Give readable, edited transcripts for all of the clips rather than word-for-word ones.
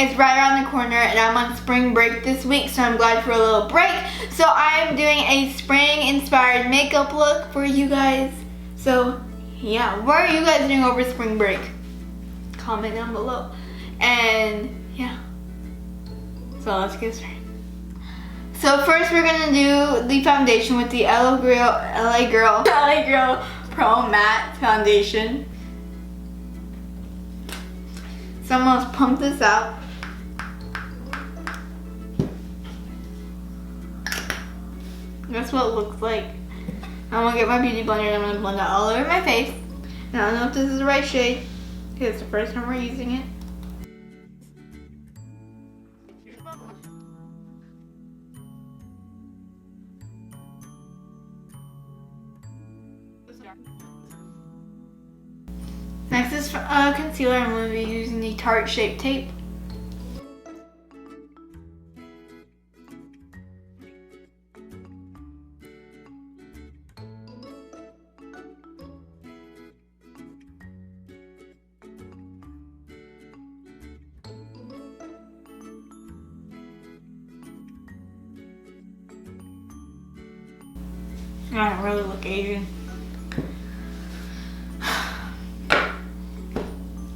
is right around the corner, and I'm on spring break this week, so I'm glad for a little break. So I am doing a spring-inspired makeup look for you guys. So yeah, what are you guys doing over spring break? Comment down below. And yeah, so let's get started. So first we're gonna do the foundation with the LA Girl Pro Matte Foundation. So I'm gonna pump this out. That's what it looks like. I'm gonna get my beauty blender and I'm gonna blend it all over my face. Now I don't know if this is the right shade because it's the first time we're using it. Next is concealer. I'm going to be using the Tarte Shape Tape. I don't really look Asian.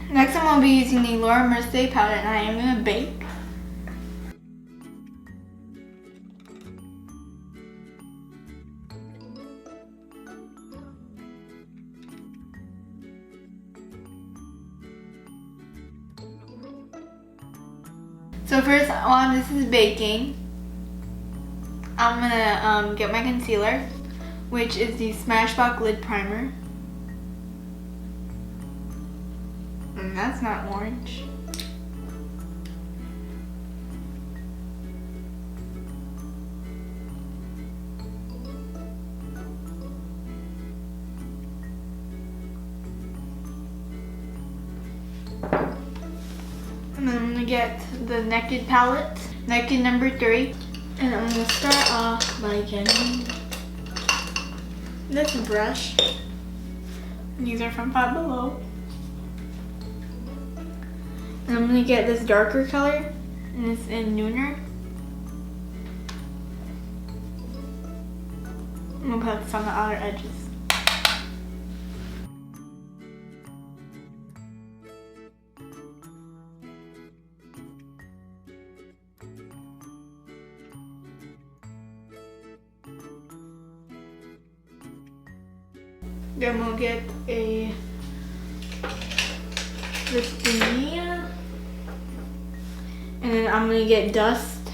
Next I'm going to be using the Laura Mercier palette, and I am going to bake. So first, while this is baking, I'm going to get my concealer, which is the Smashbox Lid Primer. And that's not orange. And then I'm gonna get the Naked palette, Naked number 3. And I'm gonna start off by getting this brush. These are from Five Below. And I'm gonna get this darker color, and it's in Nooner. I'm gonna put this on the outer edges. Then we'll get this thingy. And then I'm gonna get dust.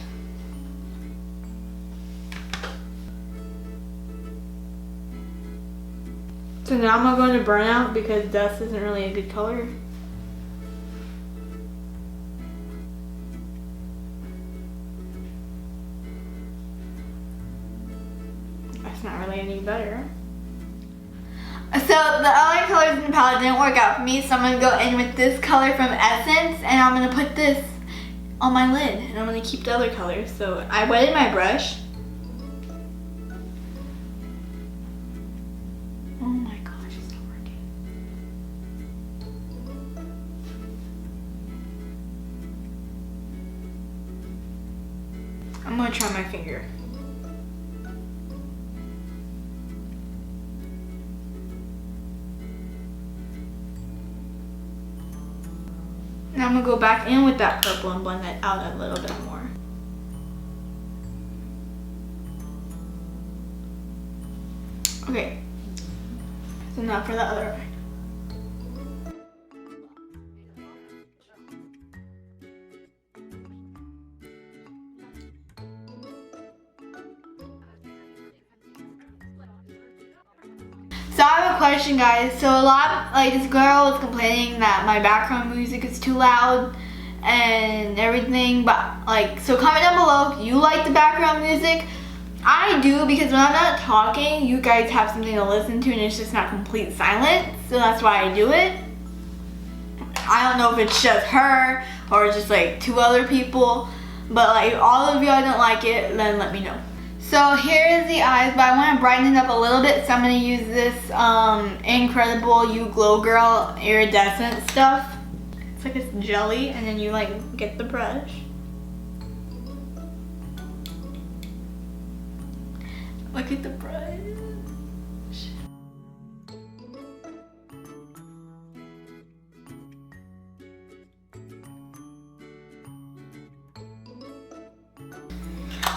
So now I'm gonna go into burnout because dust isn't really a good color. That's not really any better. So the other colors in the palette didn't work out for me, so I'm gonna go in with this color from Essence, and I'm gonna put this on my lid, and I'm going to keep the other colors. So I wetted my brush. Oh my gosh, it's not working. I'm going to try my finger. Now I'm going to go back in with that purple and blend it out a little bit more. Okay, so now for the other eye. So I have a question, guys. So a lot, like, this girl was complaining that my background music is too loud and everything, but like, so comment down below if you like the background music. I do, because when I'm not talking, you guys have something to listen to and it's just not complete silence, so that's why I do it. I don't know if it's just her or just like 2 other people, but like, if all of y'all don't like it, then let me know. So here's the eyes, but I want to brighten it up a little bit, so I'm going to use this Incredible You Glow Girl iridescent stuff. It's like a jelly, and then you like get the brush. Look at the brush.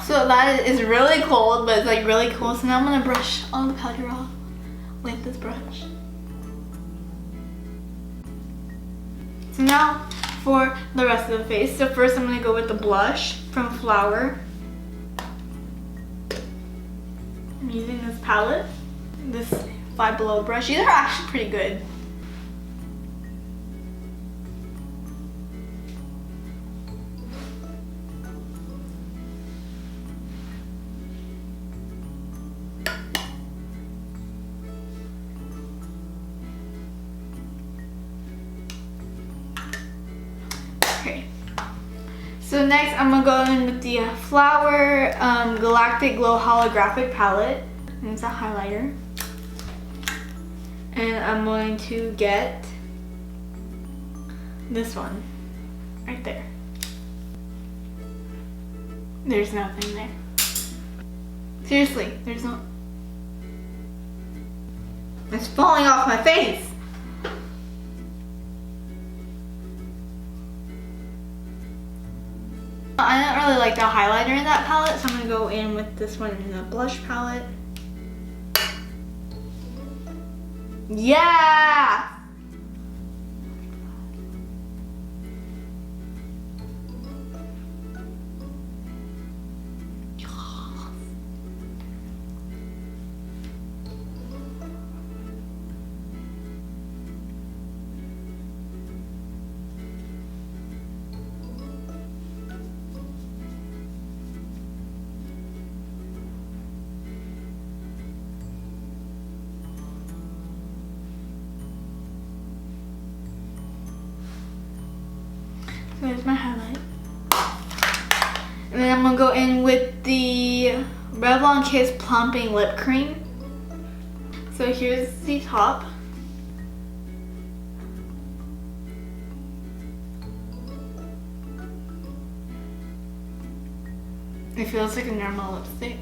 So that is really cold, but it's like really cool. So now I'm gonna brush all the powder off with this brush. So now for the rest of the face. So first I'm gonna go with the blush from Flower. I'm using this palette, this Five Below brush. These are actually pretty good. Okay. So next I'm gonna go in with the Flower Galactic Glow Holographic Palette. And it's a highlighter. And I'm going to get this one right there. There's nothing there. Seriously, there's no. It's falling off my face. I don't really like the highlighter in that palette, so I'm gonna go in with this one in the blush palette. Yeah! So there's my highlight. And then I'm gonna go in with the Revlon Kiss Plumping Lip Cream. So here's the top. It feels like a normal lipstick.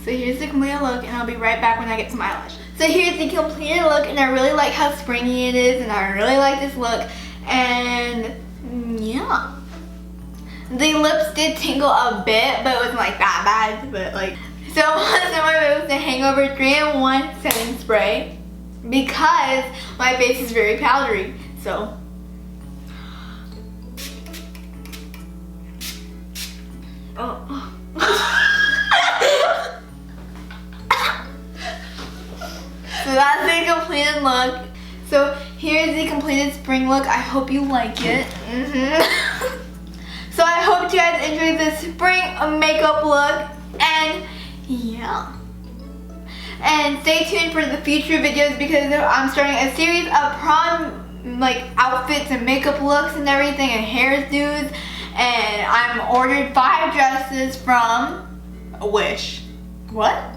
So here's the completed look, and I'll be right back when I get some eyelash. So here's the completed look, and I really like how springy it is, and I really like this look, and yeah. The lips did tingle a bit, but it wasn't like that bad, but like. So I'm gonna use the Hangover 3-in-1 setting spray because my face is very powdery, so. Oh. So that's the completed look. So here's the completed spring look. I hope you like it. So I hope you guys enjoyed this spring makeup look. And yeah. And stay tuned for the future videos because I'm starting a series of prom like outfits and makeup looks and everything and hairdos. And I'm ordered 5 dresses from Wish. What?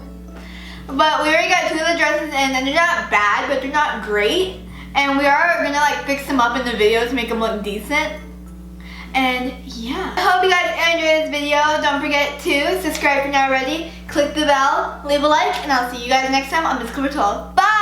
But we already got 2 of the dresses and they're not bad, but they're not great. And we are gonna like fix them up in the video to make them look decent. And yeah. I hope you guys enjoyed this video. Don't forget to subscribe if you're not already. Click the bell, leave a like, and I'll see you guys next time on Miss Clover 12. Bye!